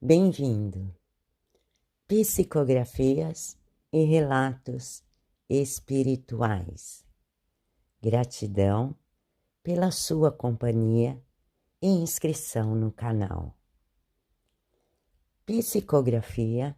Bem-vindo. Psicografias e relatos espirituais. Gratidão pela sua companhia e inscrição no canal. Psicografia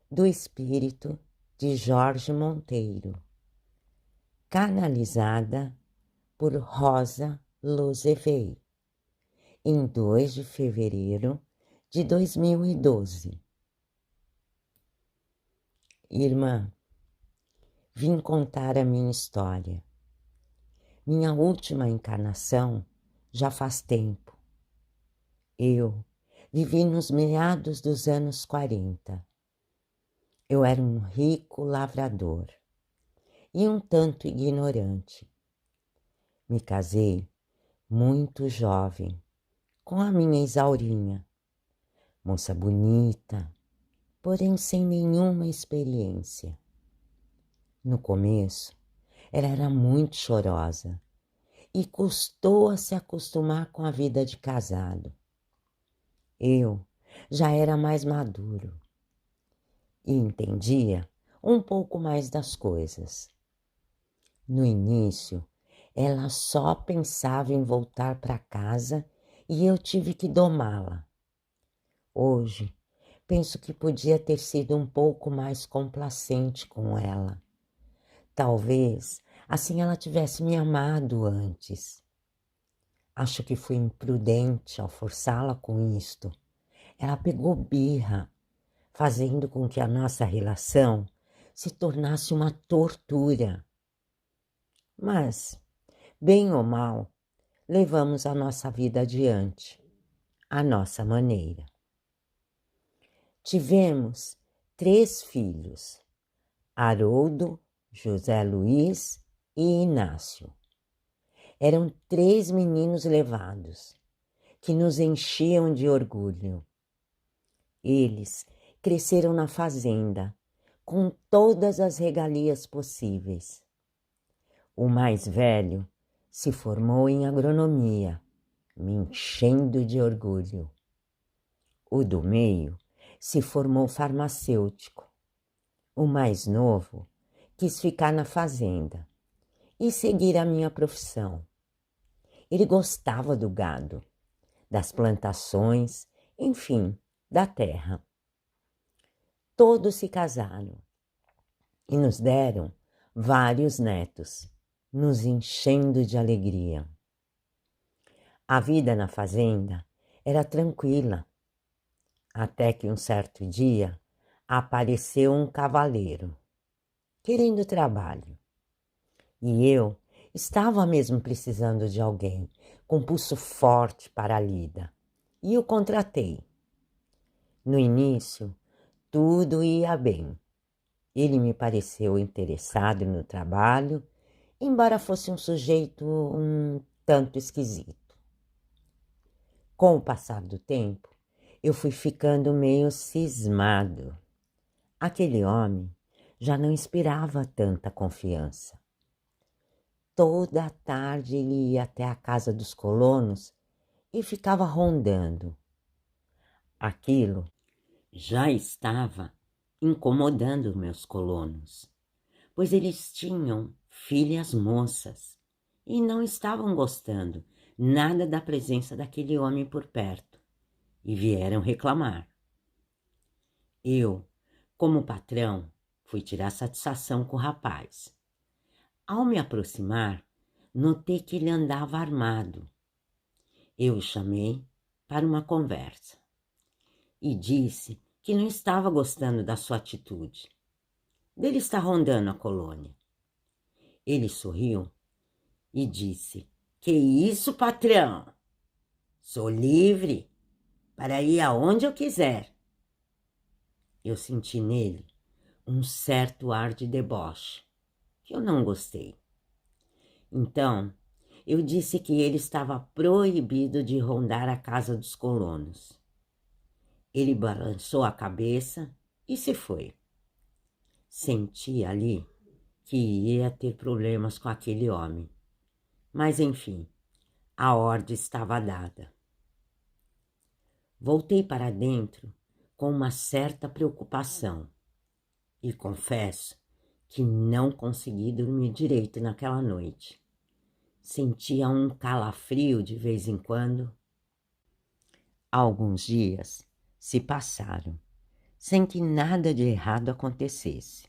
do Espírito de Jorge Monteiro, canalizada por Rosa Luzevei, em 2 de fevereiro de 2012. Irmã, vim contar a minha história. Minha última encarnação já faz tempo. Eu vivi nos meados dos anos 40. Eu era um rico lavrador e um tanto ignorante. Me casei muito jovem com a minha Isaurinha, moça bonita, porém sem nenhuma experiência. No começo, ela era muito chorosa e custou a se acostumar com a vida de casado. Eu já era mais maduro e entendia um pouco mais das coisas. No início, ela só pensava em voltar para casa e eu tive que domá-la. Hoje, penso que podia ter sido um pouco mais complacente com ela. Talvez assim ela tivesse me amado antes. Acho que fui imprudente ao forçá-la com isto. Ela pegou birra, fazendo com que a nossa relação se tornasse uma tortura. Mas, bem ou mal, levamos a nossa vida adiante, à nossa maneira. Tivemos 3 filhos, Haroldo, José Luiz e Inácio. Eram 3 meninos levados, que nos enchiam de orgulho. Eles cresceram na fazenda, com todas as regalias possíveis. O mais velho se formou em agronomia, me enchendo de orgulho. O do meio se formou farmacêutico. O mais novo quis ficar na fazenda e seguir a minha profissão. Ele gostava do gado, das plantações, enfim, da terra. Todos se casaram e nos deram vários netos, nos enchendo de alegria. A vida na fazenda era tranquila, até que um certo dia apareceu um cavaleiro, querendo trabalho. E eu estava mesmo precisando de alguém com pulso forte para a lida, e o contratei. No início, tudo ia bem. Ele me pareceu interessado no trabalho, embora fosse um sujeito um tanto esquisito. Com o passar do tempo, eu fui ficando meio cismado. Aquele homem já não inspirava tanta confiança. Toda a tarde ele ia até a casa dos colonos e ficava rondando. Aquilo já estava incomodando meus colonos, pois eles tinham filhas moças e não estavam gostando nada da presença daquele homem por perto e vieram reclamar. Eu, como patrão, fui tirar satisfação com o rapaz. Ao me aproximar, notei que ele andava armado. Eu o chamei para uma conversa e disse que não estava gostando da sua atitude, dele estar rondando a colônia. Ele sorriu e disse: "Que isso, patrão? Sou livre para ir aonde eu quiser." Eu senti nele um certo ar de deboche, que eu não gostei. Então, eu disse que ele estava proibido de rondar a casa dos colonos. Ele balançou a cabeça e se foi. Senti ali que ia ter problemas com aquele homem. Mas, enfim, a ordem estava dada. Voltei para dentro com uma certa preocupação e confesso que não consegui dormir direito naquela noite. Sentia um calafrio de vez em quando. Alguns dias se passaram sem que nada de errado acontecesse.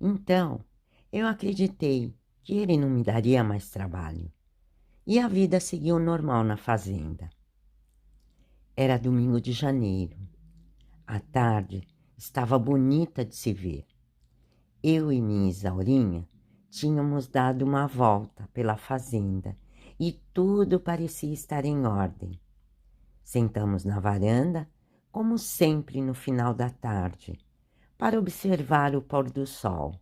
Então, eu acreditei que ele não me daria mais trabalho e a vida seguiu normal na fazenda. Era domingo de janeiro. A tarde estava bonita de se ver. Eu e minha Isaurinha tínhamos dado uma volta pela fazenda e tudo parecia estar em ordem. Sentamos na varanda, como sempre no final da tarde, para observar o pôr do sol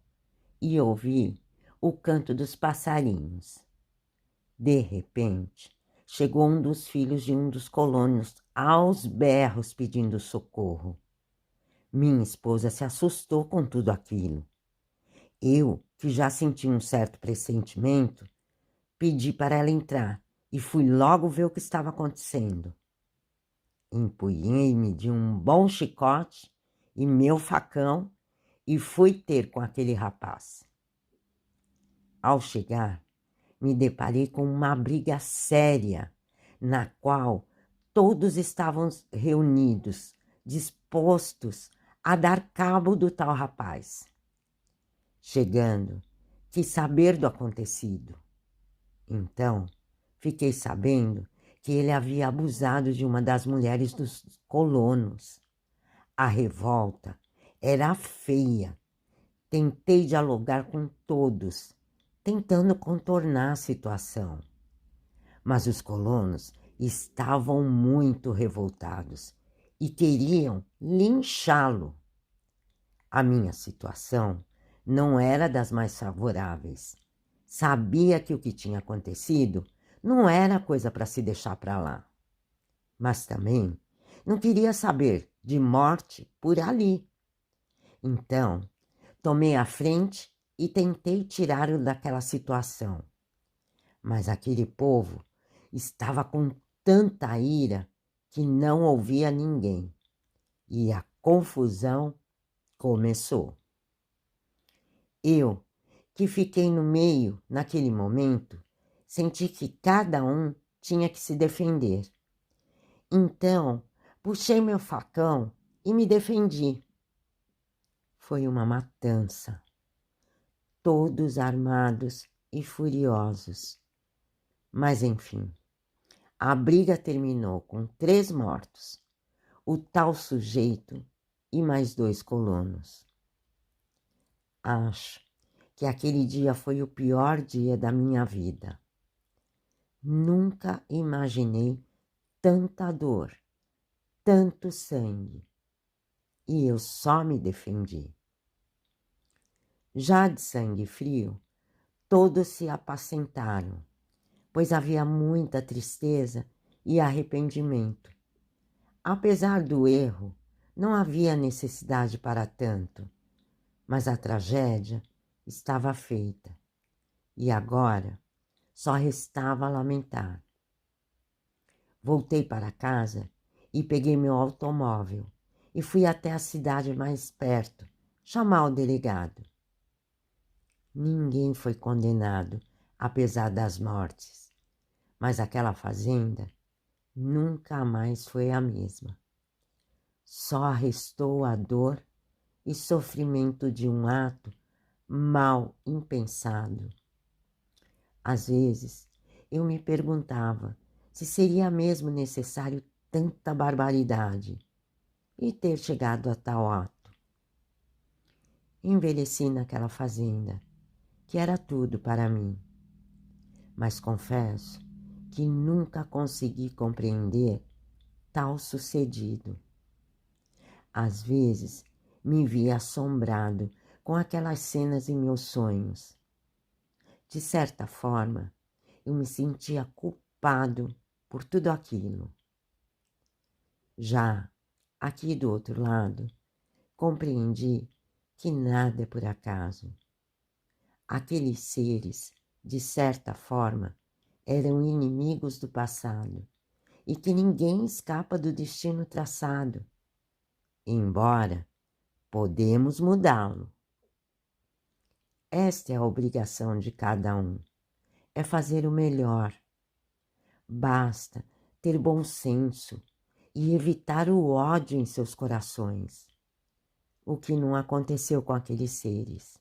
e ouvir o canto dos passarinhos. De repente, chegou um dos filhos de um dos colonos aos berros pedindo socorro. Minha esposa se assustou com tudo aquilo. Eu, que já senti um certo pressentimento, pedi para ela entrar e fui logo ver o que estava acontecendo. Empunhei-me de um bom chicote e meu facão e fui ter com aquele rapaz. Ao chegar, me deparei com uma briga séria, na qual todos estavam reunidos, dispostos a dar cabo do tal rapaz. Chegando, quis saber do acontecido. Então, fiquei sabendo que ele havia abusado de uma das mulheres dos colonos. A revolta era feia. Tentei dialogar com todos, tentando contornar a situação. Mas os colonos estavam muito revoltados e queriam linchá-lo. A minha situação não era das mais favoráveis. Sabia que o que tinha acontecido não era coisa para se deixar para lá. Mas também não queria saber de morte por ali. Então, tomei a frente e tentei tirá-lo daquela situação. Mas aquele povo estava com tanta ira que não ouvia ninguém. E a confusão começou. Eu, que fiquei no meio naquele momento, senti que cada um tinha que se defender. Então, puxei meu facão e me defendi. Foi uma matança. Todos armados e furiosos. Mas, enfim, a briga terminou com 3 mortos, o tal sujeito e mais 2 colonos. Acho que aquele dia foi o pior dia da minha vida. Nunca imaginei tanta dor, tanto sangue, e eu só me defendi. Já de sangue frio, todos se apacentaram, pois havia muita tristeza e arrependimento. Apesar do erro, não havia necessidade para tanto, mas a tragédia estava feita e agora só restava lamentar. Voltei para casa e peguei meu automóvel e fui até a cidade mais perto chamar o delegado. Ninguém foi condenado, apesar das mortes, mas aquela fazenda nunca mais foi a mesma. Só restou a dor e sofrimento de um ato mal impensado. Às vezes, eu me perguntava se seria mesmo necessário tanta barbaridade e ter chegado a tal ato. Envelheci naquela fazenda, que era tudo para mim, mas confesso que nunca consegui compreender tal sucedido. Às vezes, me via assombrado com aquelas cenas em meus sonhos. De certa forma, eu me sentia culpado por tudo aquilo. Já aqui do outro lado, compreendi que nada é por acaso. Aqueles seres, de certa forma, eram inimigos do passado e que ninguém escapa do destino traçado. embora podemos mudá-lo. Esta é a obrigação de cada um, é fazer o melhor. Basta ter bom senso e evitar o ódio em seus corações, o que não aconteceu com aqueles seres.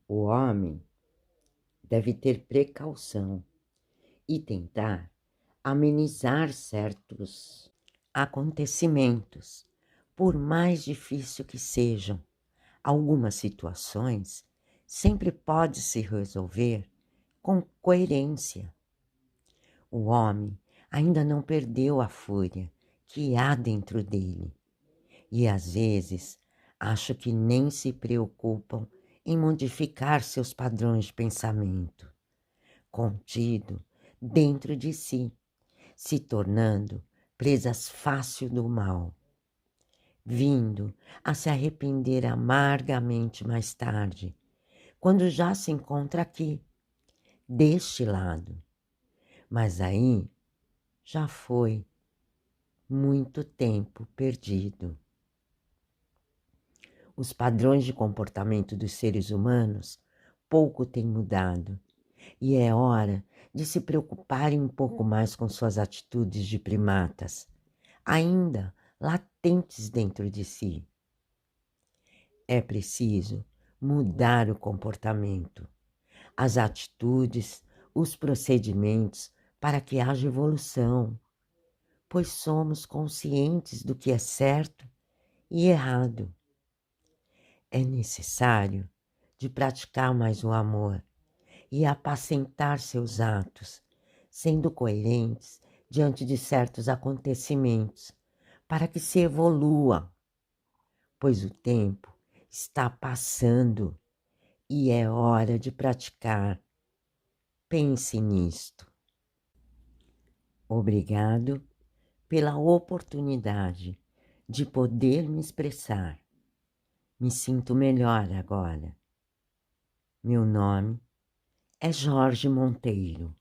O homem deve ter precaução e tentar amenizar certos acontecimentos, por mais difícil que sejam. Algumas situações sempre pode se resolver com coerência. O homem ainda não perdeu a fúria que há dentro dele e às vezes acho que nem se preocupam em modificar seus padrões de pensamento, contido dentro de si, se tornando presas fácil do mal, vindo a se arrepender amargamente mais tarde, quando já se encontra aqui, deste lado. Mas aí já foi muito tempo perdido. Os padrões de comportamento dos seres humanos pouco têm mudado e é hora de se preocuparem um pouco mais com suas atitudes de primatas, ainda latentes dentro de si. É preciso mudar o comportamento, as atitudes, os procedimentos para que haja evolução, pois somos conscientes do que é certo e errado. É necessário de praticar mais o amor e apacentar seus atos, sendo coerentes diante de certos acontecimentos, para que se evolua, pois o tempo está passando e é hora de praticar. Pense nisto. Obrigado pela oportunidade de poder me expressar. Me sinto melhor agora. Meu nome é Jorge Monteiro.